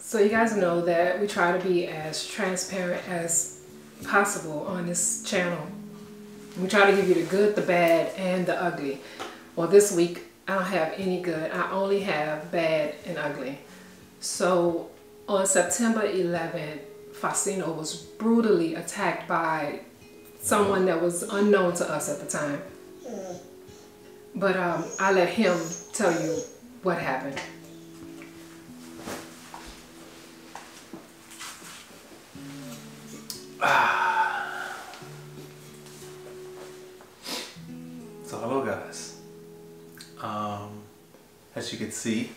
So you guys know that we try to be as transparent as possible on this channel. We try to give you the good, the bad, and the ugly. Well, this week I don't have any good. I only have bad and ugly. So on September 11th, Francine was brutally attacked by someone that was unknown to us at the time. But I let him tell you what happened. So hello guys. As you can see,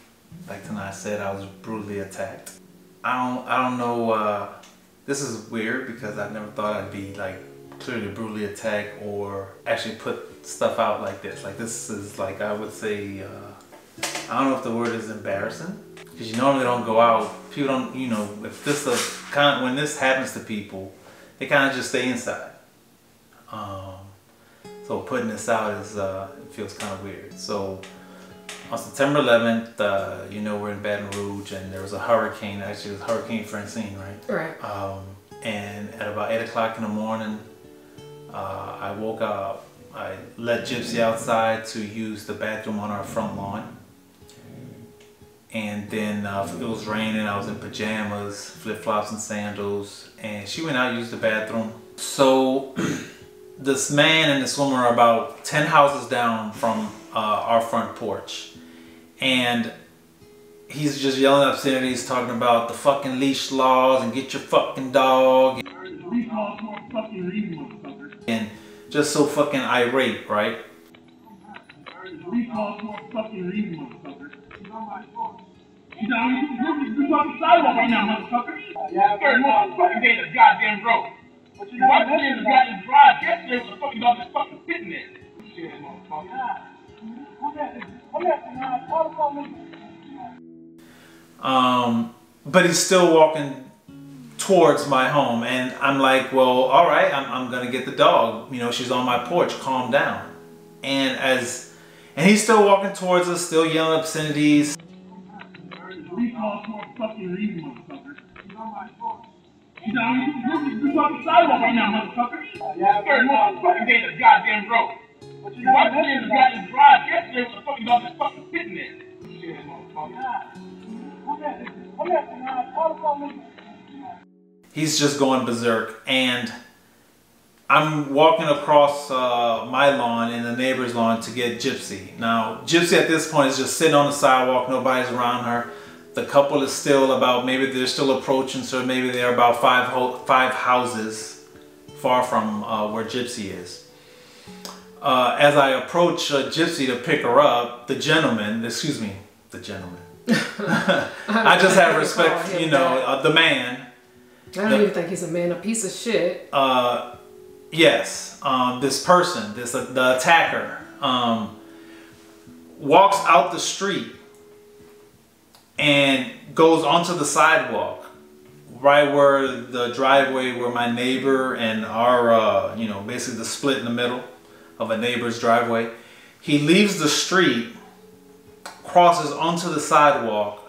like Tenaj said, I was brutally attacked. I don't know, this is weird because I never thought I'd be like clearly brutally attacked or actually put stuff out like this. Like this is like, I would say, I don't know if the word is embarrassing, because you normally don't go out. People don't, you know, if this is when this happens to people, they kind of just stay inside. So putting this out is, it feels kind of weird. So on September 11th, you know, we're in Baton Rouge and there was a hurricane. Actually, it was Hurricane Francine, right? Right. And at about 8 o'clock in the morning, I woke up. I let Gypsy outside to use the bathroom on our front lawn. And then it was raining. I was in pajamas, flip-flops and sandals. And she went out and used the bathroom. So this man and this woman are about 10 houses down from our front porch. And he's just yelling obscenities, talking about the fucking leash laws and get your fucking dog. And just so fucking irate, right? Goddamn road. But you watch it in the goddamn drive yesterday was a fucking dog just fucking sitting there. Shit, motherfucker. But he's still walking towards my home, and I'm like, well, all right, I'm gonna get the dog. You know, she's on my porch. Calm down. And he's still walking towards us, still yelling obscenities. You fucking sidewalk right now, motherfucker. Motherfucking day the goddamn road. But you watch it in the goddamn drive yesterday was a fucking dog just fucking sitting there. Shit, motherfucker. He's just going berserk, and I'm walking across my lawn and the neighbor's lawn to get Gypsy. Now, Gypsy at this point is just sitting on the sidewalk. Nobody's around her. The couple is still about, maybe they're still approaching, so maybe they're about five houses far from where Gypsy is. As I approach Gypsy to pick her up, the gentleman, I just have respect, you know, the man. I don't even think he's a man, a piece of shit. Yes, this person, the attacker, walks out the street and goes onto the sidewalk, right where the driveway where my neighbor and our, you know, basically the split in the middle of a neighbor's driveway. He leaves the street, crosses onto the sidewalk,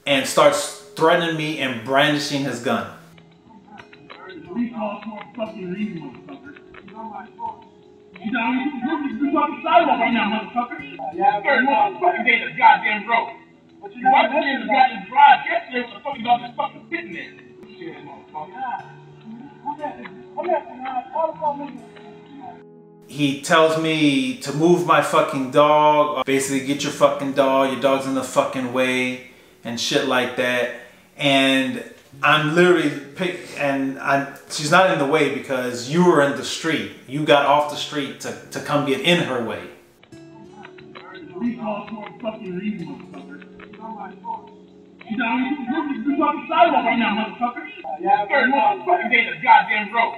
and starts threatening me and brandishing his gun. Goddamn road. But you watch it in the goddamn drive yesterday was a fucking dog just fucking sitting there. Shit, motherfucker. He tells me to move my fucking dog, basically get your fucking dog, your dog's in the fucking way, and shit like that. And I'm literally she's not in the way because you were in the street. You got off the street to come get in her way. You fucking sidewalk right now, motherfucker. Motherfucking day the goddamn road.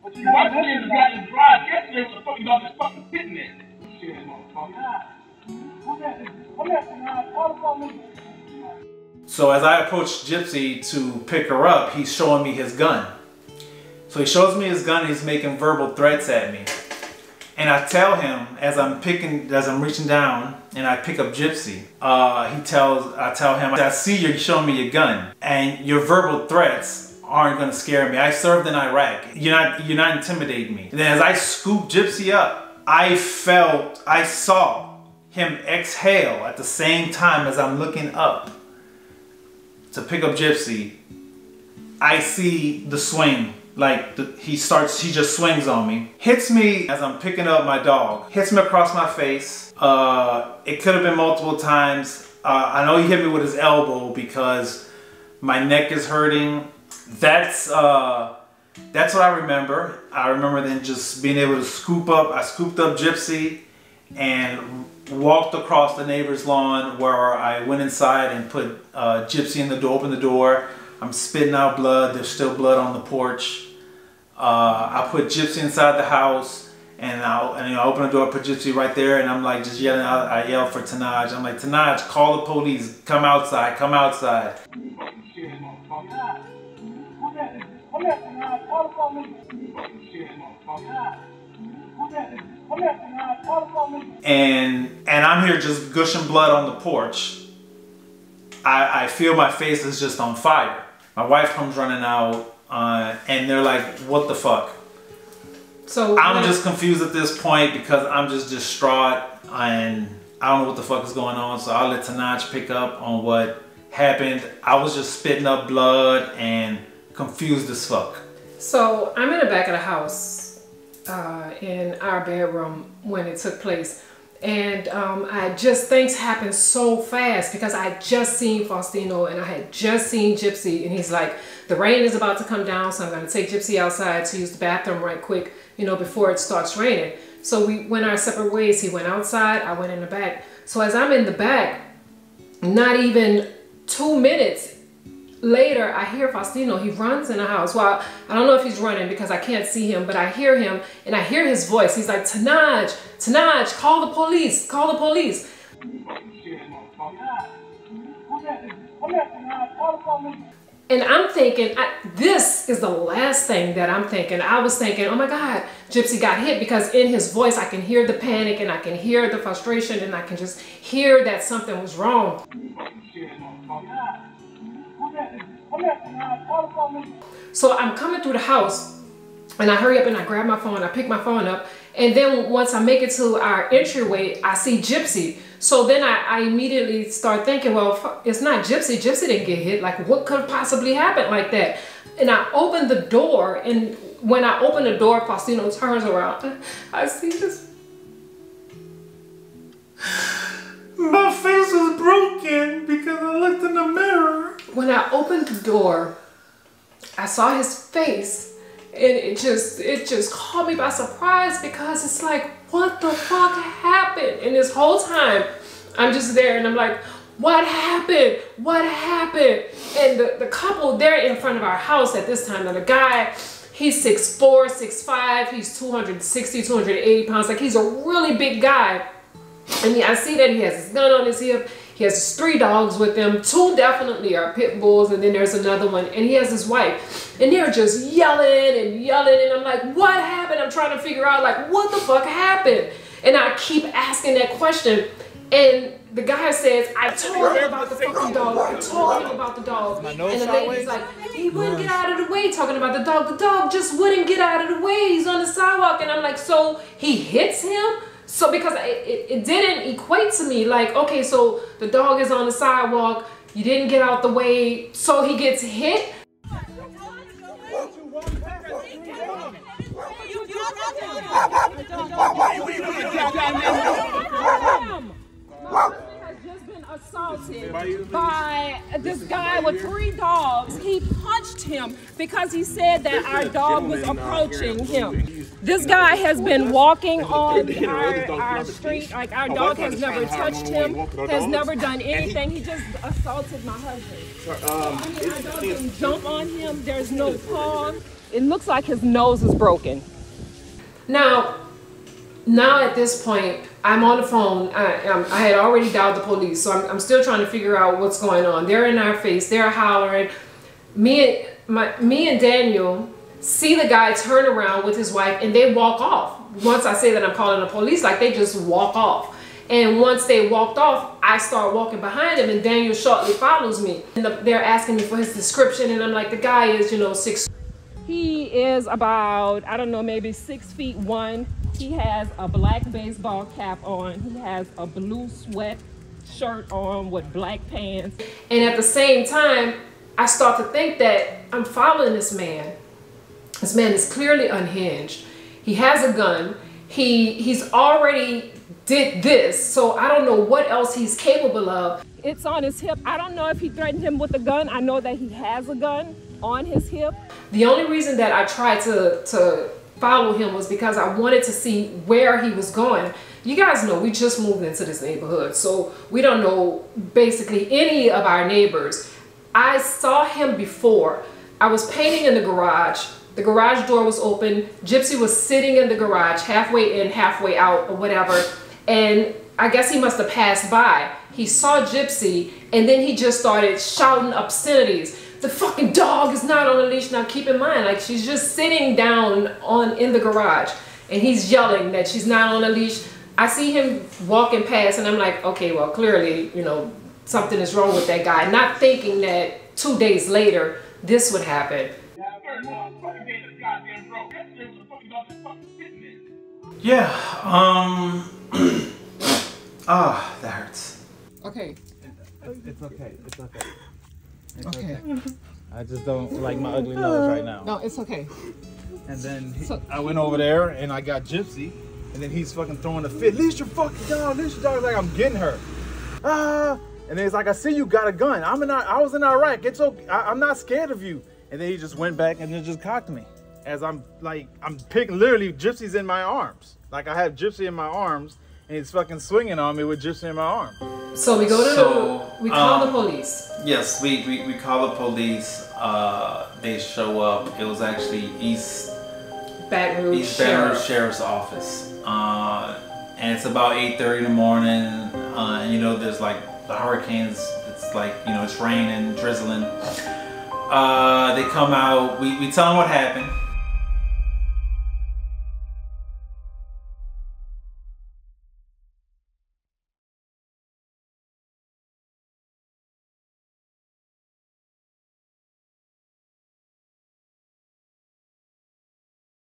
But you watch it in the goddamn drive yesterday was a fucking dog just fucking sitting there. Shit, motherfucker. So as I approach Gypsy to pick her up, he's showing me his gun. So he shows me his gun and he's making verbal threats at me. And I tell him as I'm reaching down and I pick up Gypsy, I tell him, I see you're showing me your gun and your verbal threats aren't gonna scare me. I served in Iraq. You're not intimidating me. And then as I scoop Gypsy up, I saw him exhale at the same time as I'm looking up to pick up Gypsy. I see the swing. Like he just swings on me, hits me as I'm picking up my dog, hits me across my face. It could have been multiple times. I know he hit me with his elbow because my neck is hurting. That's what I remember. I remember then just being able to scoop up. I scooped up Gypsy and walked across the neighbor's lawn where I went inside and put Gypsy in the door, opened the door. I'm spitting out blood. There's still blood on the porch. I put Gypsy inside the house, and I open the door, put Gypsy right there, and I'm like just yelling out. I yell for Tenaj. I'm like, Tenaj, call the police. Come outside. Come outside. And I'm here just gushing blood on the porch. I feel my face is just on fire. My wife comes running out. And they're like, what the fuck? So I'm just confused at this point because I'm just distraught and I don't know what the fuck is going on. So I'll let Tenaj pick up on what happened. I was just spitting up blood and confused as fuck. So I'm in the back of the house in our bedroom when it took place. And things happened so fast because I had just seen Faustino and I had just seen Gypsy, and he's like, the rain is about to come down, so I'm going to take Gypsy outside to use the bathroom right quick, you know, before it starts raining. So we went our separate ways. He went outside, I went in the back. So as I'm in the back, not even 2 minutes later, I hear Faustino. He runs in the house. Well, I don't know if he's running because I can't see him, but I hear him and I hear his voice. He's like, Tenaj, Tenaj, call the police, call the police. And I'm thinking, this is the last thing that I'm thinking. I was thinking, oh my God, Gypsy got hit, because in his voice, I can hear the panic and I can hear the frustration and I can just hear that something was wrong. So I'm coming through the house and I hurry up and I grab my phone, I pick my phone up, and then once I make it to our entryway, I see Gypsy. So then I immediately start thinking, well, it's not Gypsy. Gypsy didn't get hit. Like, what could have possibly happened like that? And I open the door, and when I open the door, Faustino turns around. I see this. My face was broken because I looked in the mirror. When I opened the door, I saw his face, and it just caught me by surprise, because it's like, what the fuck happened? And this whole time, I'm just there and I'm like, what happened? What happened? And the couple, they're in front of our house at this time. And the guy, he's 6'4", 6'5", he's 260, 280 pounds. Like, he's a really big guy. And I see that he has his gun on his hip. He has his 3 dogs with him. 2 definitely are pit bulls, and then there's another one. And he has his wife. And they're just yelling and yelling. And I'm like, what happened? I'm trying to figure out, like, what the fuck happened? And I keep asking that question. And the guy says, I told him about the fucking dog. I told him about the dog. And the lady's like, he wouldn't get out of the way, talking about the dog. The dog just wouldn't get out of the way. He's on the sidewalk. And I'm like, so he hits him? So because it didn't equate to me, like, okay, so the dog is on the sidewalk, you didn't get out the way, so he gets hit? Assaulted by this guy with 3 dogs. He punched him because he said that our dog was approaching him. This guy has been walking on our street, like, our dog has never touched him, has never done anything. He just assaulted my husband. Our dog didn't jump on him. There's no paw. It looks like his nose is broken. Now at this point, I'm on the phone. I had already dialed the police, so I'm still trying to figure out what's going on. They're in our face. They're hollering. Me and Daniel see the guy turn around with his wife, and they walk off. once I say that I'm calling the police, like they just walk off. And once they walked off, I start walking behind him, and Daniel shortly follows me. And they're asking me for his description, and I'm like, the guy is, 6. He is about, I don't know, maybe 6'1". He has a black baseball cap on. He has a blue sweat shirt on with black pants. And at the same time, I start to think that I'm following this man. This man is clearly unhinged. He has a gun. He's already did this, so I don't know what else he's capable of. It's on his hip. I don't know if he threatened him with a gun. I know that he has a gun on his hip. The only reason that I tried to follow him was because I wanted to see where he was going. You guys know we just moved into this neighborhood, so we don't know basically any of our neighbors. I saw him before. I was painting in the garage. The garage door was open. Gypsy was sitting in the garage, halfway in, halfway out, or whatever. And I guess he must have passed by. He saw Gypsy, and then he just started shouting obscenities. The fucking dog is not on a leash. Now keep in mind, like, she's just sitting down in the garage, and he's yelling that she's not on a leash. I see him walking past, and I'm like, okay, well, clearly, something is wrong with that guy. Not thinking that 2 days later, this would happen. Yeah, that hurts. Okay. It's okay. It's okay. It's okay. I just don't like my ugly nose right now. No, it's okay. And then I went over there and I got Gypsy, and then he's fucking throwing a fit. Leash your fucking dog, leash your dog. Like, I'm getting her. And then it's like, I see you got a gun. I was in Iraq. It's okay. I'm not scared of you. And then he just went back and then just cocked me. As I'm picking, literally, Gypsy's in my arms. Like, I have Gypsy in my arms, and he's fucking swinging on me with Gypsy in my arm. So we go to we call the police. Yes, we call the police. They show up. It was actually East Baton Rouge Sheriff's Office. And it's about 8:30 in the morning. And there's like the hurricanes. It's like, it's raining, drizzling. They come out. We tell them what happened.